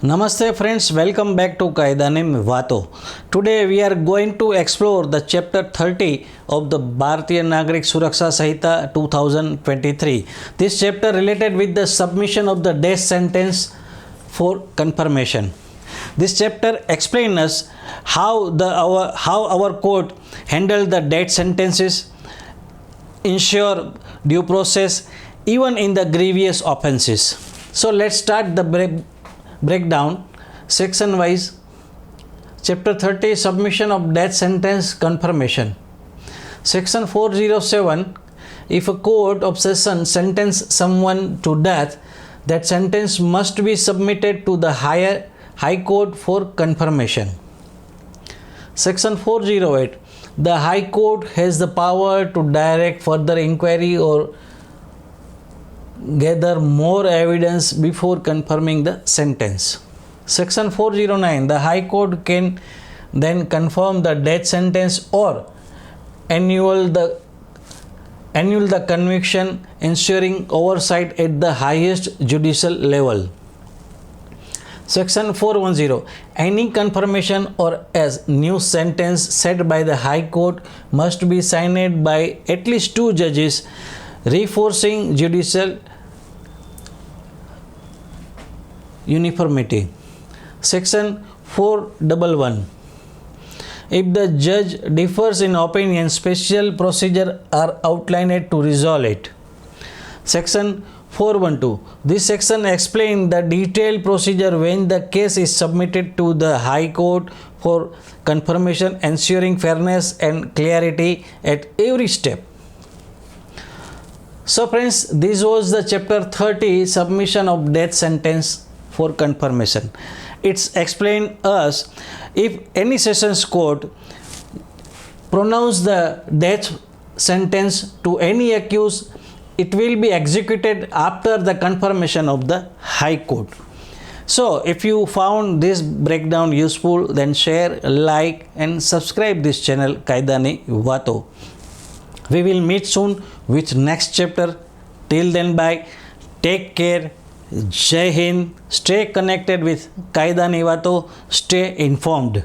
Namaste friends, welcome back to Kayda Vato. Today we are going to explore the chapter 30 of the Bhartiya Nagrik Suraksha Sanhita 2023. This chapter related with the submission of the death sentence for confirmation. This chapter explains us how our court handle the death sentences, ensure due process even in the grievous offences. So let's start the breakdown section wise. Chapter 30 Submission of Death Sentence Confirmation. Section 407, if a court of session sentence someone to death, that sentence must be submitted to the High Court for confirmation. Section 408, the High Court has the power to direct further inquiry or gather more evidence before confirming the sentence. Section 409, the High Court can then confirm the death sentence or annul the conviction, ensuring oversight at the highest judicial level. Section 410, any confirmation or as new sentence set by the High Court must be signed by at least 2 judges, reinforcing judicial uniformity. Section 411, if the judge differs in opinion, special procedure are outlined to resolve it. Section 412, this section explains the detailed procedure when the case is submitted to the High Court for confirmation, ensuring fairness and clarity at every step. So friends, this was the chapter 30 submission of death sentence for confirmation. It's explained us if any sessions court pronounce the death sentence to any accused, it will be executed after the confirmation of the High Court. So if you found this breakdown useful, then share, like and subscribe this channel Kayda Vato. We will meet soon with next chapter. Till then, bye. Take care. Jai Hind. Stay connected with Kayda Vato. Stay informed.